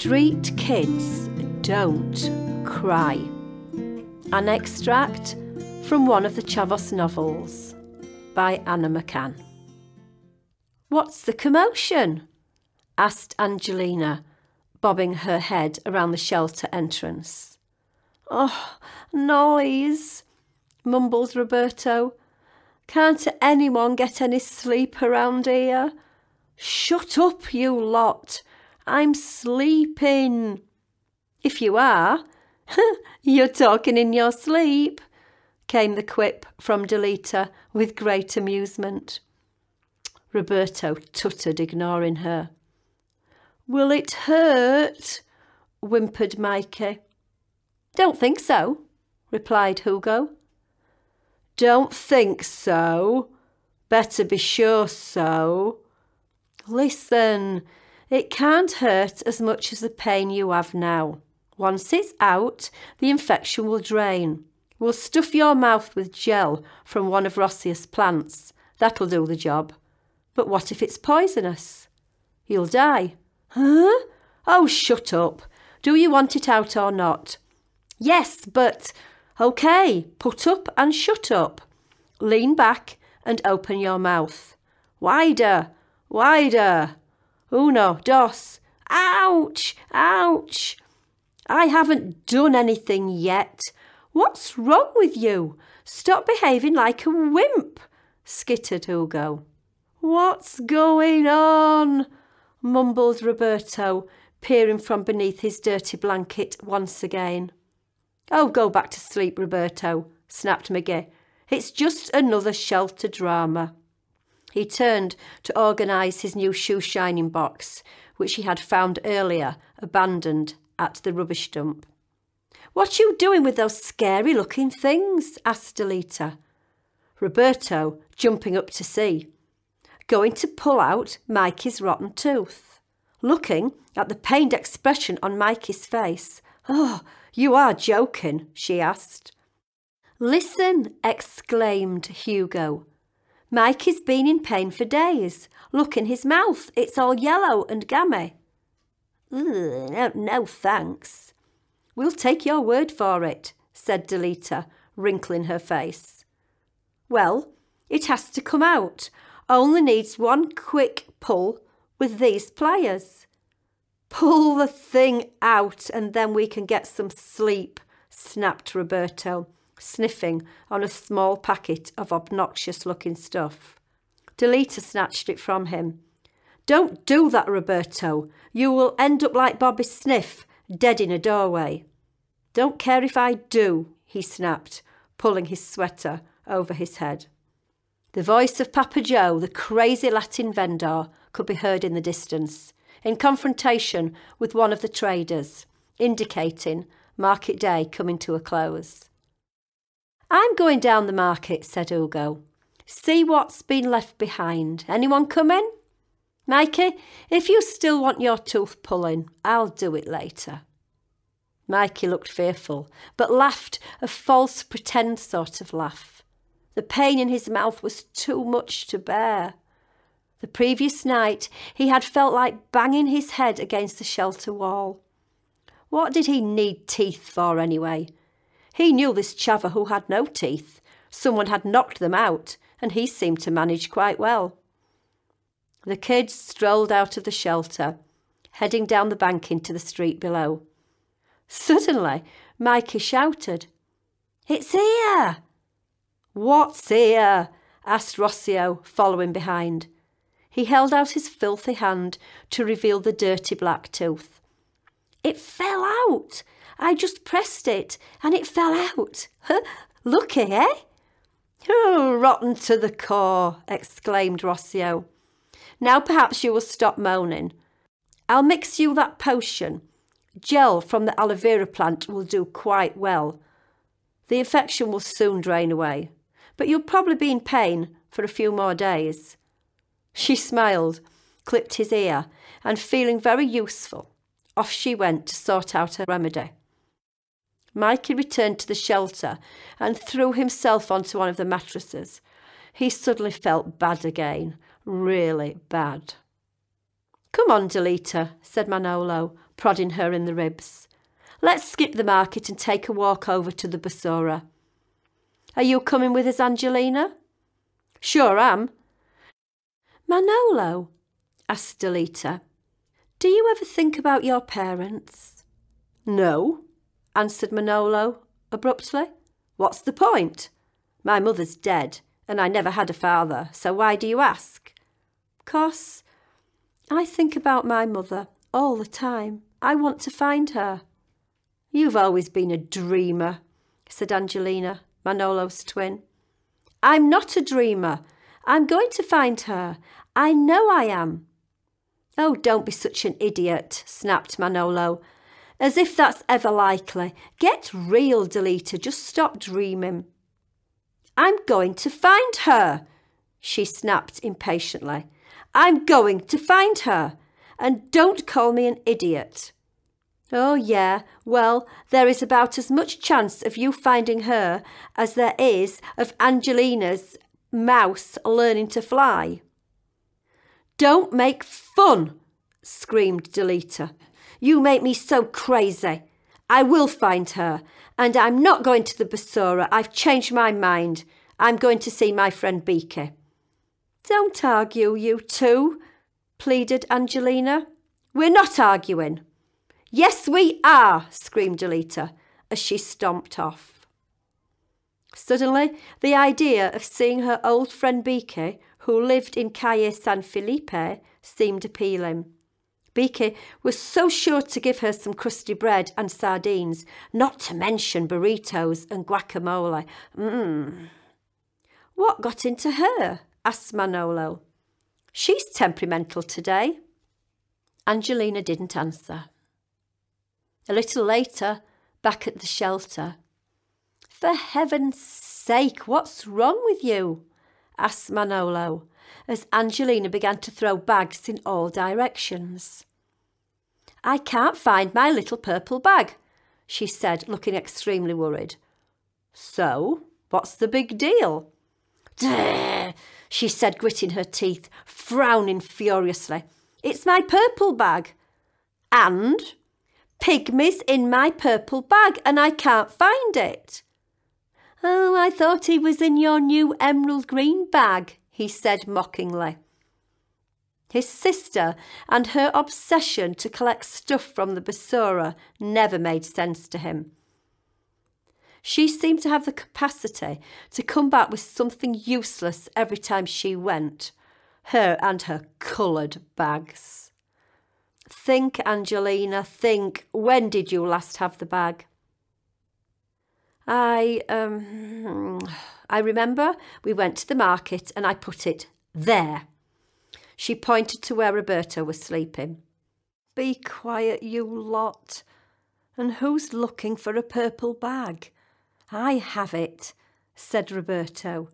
Street kids don't cry. An extract from one of the Chavos novels by Anna Mckann. "What's the commotion?" asked Angelina, bobbing her head around the shelter entrance. "Oh, noise," mumbled Roberto. "Can't anyone get any sleep around here?" "Shut up, you lot. I'm sleeping." "If you are, you're talking in your sleep," came the quip from Delita with great amusement. Roberto tuttered, ignoring her. "Will it hurt?" whimpered Mikey. "Don't think so," replied Hugo. "Don't think so? Better be sure so." "Listen, it can't hurt as much as the pain you have now. Once it's out, the infection will drain. We'll stuff your mouth with gel from one of Rossius' plants. That'll do the job. But what if it's poisonous? You'll die." "Huh? Oh, shut up. Do you want it out or not?" "Yes, but..." "OK, put up and shut up. Lean back and open your mouth. Wider, wider. Uno, dos. Ouch, ouch. I haven't done anything yet. What's wrong with you? Stop behaving like a wimp," skittered Hugo. "What's going on?" mumbled Roberto, peering from beneath his dirty blanket once again. "Oh, go back to sleep, Roberto," snapped Miggy. "It's just another shelter drama." He turned to organise his new shoe-shining box, which he had found earlier abandoned at the rubbish dump. "What are you doing with those scary-looking things?" asked Delita. Roberto, jumping up to see. "Going to pull out Mikey's rotten tooth." Looking at the pained expression on Mikey's face. "Oh, you are joking," she asked. "Listen," exclaimed Hugo. "Mikey's been in pain for days. Look in his mouth, it's all yellow and gammy." No thanks." "We'll take your word for it," said Delita, wrinkling her face. "Well, it has to come out. Only needs one quick pull with these pliers." "Pull the thing out and then we can get some sleep," snapped Roberto, sniffing on a small packet of obnoxious-looking stuff. Delita snatched it from him. "Don't do that, Roberto. You will end up like Bobby Sniff, dead in a doorway." "Don't care if I do," he snapped, pulling his sweater over his head. The voice of Papa Joe, the crazy Latin vendor, could be heard in the distance, in confrontation with one of the traders, indicating market day coming to a close. "I'm going down the market," said Hugo. "See what's been left behind. Anyone coming? Mikey, if you still want your tooth pulling, I'll do it later." Mikey looked fearful, but laughed a false pretend sort of laugh. The pain in his mouth was too much to bear. The previous night he had felt like banging his head against the shelter wall. What did he need teeth for anyway? He knew this Chava who had no teeth. Someone had knocked them out, and he seemed to manage quite well. The kids strolled out of the shelter, heading down the bank into the street below. Suddenly, Mikey shouted, "It's here!" "What's here?" asked Rossio, following behind. He held out his filthy hand to reveal the dirty black tooth. "It fell out. I just pressed it and it fell out. Lucky, eh?" "Oh, rotten to the core," exclaimed Rossio. "Now perhaps you will stop moaning. I'll mix you that potion. Gel from the aloe vera plant will do quite well. The infection will soon drain away, but you'll probably be in pain for a few more days." She smiled, clipped his ear, and feeling very useful, off she went to sort out her remedy. Mikey returned to the shelter and threw himself onto one of the mattresses. He suddenly felt bad again, really bad. Come on, Delita, said Manolo, prodding her in the ribs. Let's skip the market and take a walk over to the Basura. Are you coming with us, Angelina? Sure am. Manolo, asked Delita, do you ever think about your parents? No, answered Manolo abruptly. What's the point? My mother's dead, and I never had a father, so why do you ask? 'Cause I think about my mother all the time. I want to find her. You've always been a dreamer, said Angelina, Manolo's twin. I'm not a dreamer. I'm going to find her. I know I am. Oh, don't be such an idiot, snapped Manolo. As if that's ever likely. Get real, Delita. Just stop dreaming. I'm going to find her, she snapped impatiently. I'm going to find her. And don't call me an idiot. Oh, yeah, well, there is about as much chance of you finding her as there is of Angelina's mouse learning to fly. Don't make fun, screamed Delita. You make me so crazy. I will find her, and I'm not going to the Basura. I've changed my mind. I'm going to see my friend Beaky. Don't argue, you two, pleaded Angelina. We're not arguing. Yes, we are, screamed Delita as she stomped off. Suddenly, the idea of seeing her old friend Beaky, who lived in Calle San Felipe, seemed appealing. Beaky was so sure to give her some crusty bread and sardines, not to mention burritos and guacamole. What got into her? Asked Manolo. She's temperamental today. Angelina didn't answer. A little later, back at the shelter. For heaven's sake, what's wrong with you? Asked Manolo, as Angelina began to throw bags in all directions. I can't find my little purple bag, she said, looking extremely worried. So, what's the big deal? Duh, she said, gritting her teeth, frowning furiously. It's my purple bag. And Pygmy's in my purple bag and I can't find it. Oh, I thought he was in your new emerald green bag, he said mockingly. His sister and her obsession to collect stuff from the Basura never made sense to him. She seemed to have the capacity to come back with something useless every time she went, her and her coloured bags. Think, Angelina, think. When did you last have the bag? I remember we went to the market and I put it there. She pointed to where Roberto was sleeping. Be quiet, you lot. And who's looking for a purple bag? I have it, said Roberto,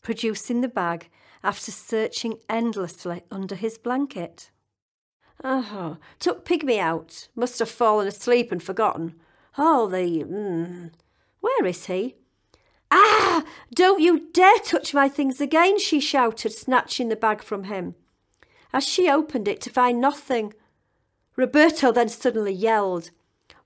producing the bag after searching endlessly under his blanket. Oh, took Pygmy out. Must have fallen asleep and forgotten. Oh, where is he? Ah! Don't you dare touch my things again, she shouted, snatching the bag from him. As she opened it to find nothing, Roberto then suddenly yelled.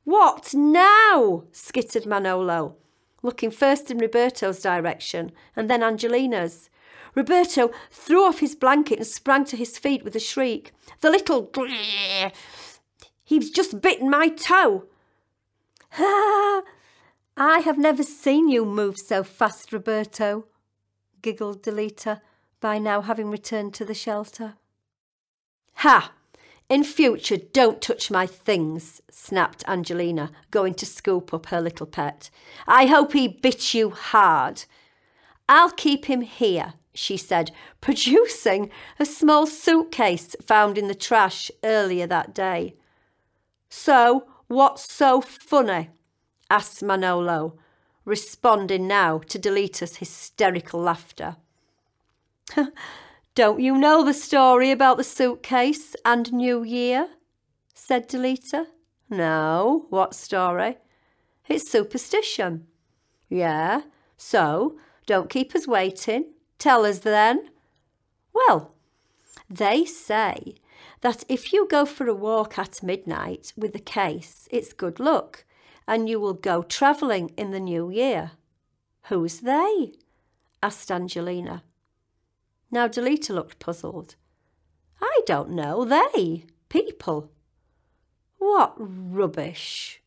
What now? Skittered Manolo, looking first in Roberto's direction and then Angelina's. Roberto threw off his blanket and sprang to his feet with a shriek. The little... He's just bitten my toe. Ah! I have never seen you move so fast, Roberto, giggled Delita, by now having returned to the shelter. Ha! In future, don't touch my things, snapped Angelina, going to scoop up her little pet. I hope he bit you hard. I'll keep him here, she said, producing a small suitcase found in the trash earlier that day. So, what's so funny? Asked Manolo, responding now to Delita's hysterical laughter. Don't you know the story about the suitcase and New Year? Said Delita. No, what story? It's superstition. Yeah, so don't keep us waiting. Tell us then. Well, they say that if you go for a walk at midnight with the case, it's good luck, and you will go travelling in the new year. Who's they? Asked Angelina. Now Delita looked puzzled. I don't know. They. People. What rubbish,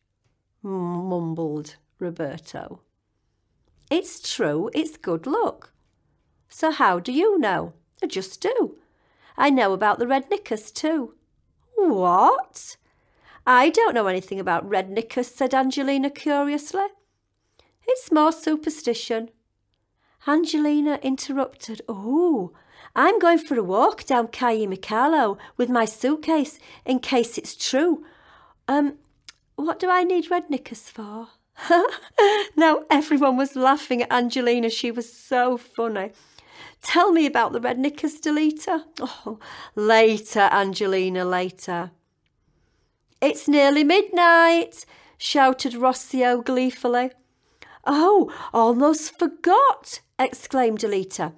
mumbled Roberto. It's true, it's good luck. So how do you know? I just do. I know about the red knickers too. What? I don't know anything about red knickers, said Angelina curiously. It's more superstition. Angelina interrupted. Oh, I'm going for a walk down Calle Micalo with my suitcase in case it's true. What do I need red knickers for? Now everyone was laughing at Angelina. She was so funny. Tell me about the red knickers, Delita. Oh, later, Angelina, later. It's nearly midnight, shouted Rossio gleefully. Oh, almost forgot, exclaimed Delita.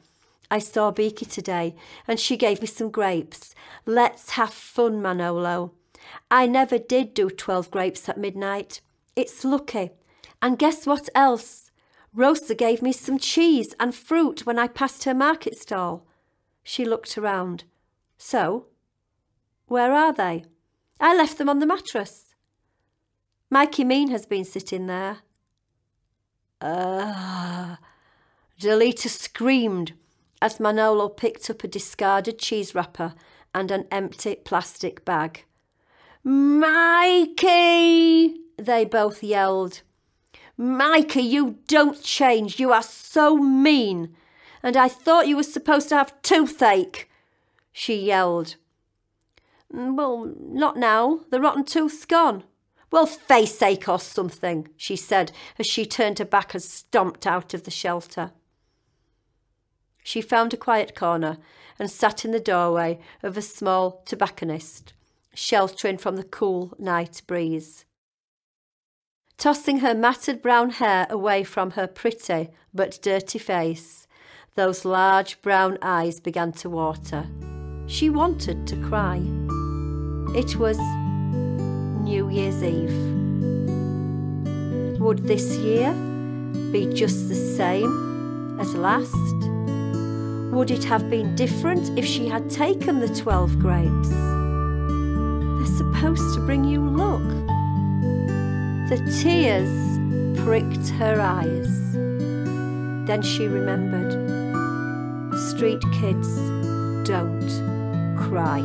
I saw Beaky today and she gave me some grapes. Let's have fun, Manolo. I never did do 12 grapes at midnight. It's lucky. And guess what else? Rosa gave me some cheese and fruit when I passed her market stall. She looked around. So, where are they? I left them on the mattress. Mikey Mean has been sitting there. Delita screamed as Manolo picked up a discarded cheese wrapper and an empty plastic bag. Mikey! They both yelled. Mikey, you don't change. You are so mean. And I thought you were supposed to have toothache, she yelled. Well, not now. The rotten tooth's gone. Well, face ache or something, she said as she turned her back and stomped out of the shelter. She found a quiet corner and sat in the doorway of a small tobacconist, sheltering from the cool night breeze. Tossing her matted brown hair away from her pretty but dirty face, those large brown eyes began to water. She wanted to cry. It was New Year's Eve. Would this year be just the same as last? Would it have been different if she had taken the 12 grapes? They're supposed to bring you luck. The tears pricked her eyes. Then she remembered. Street kids don't cry.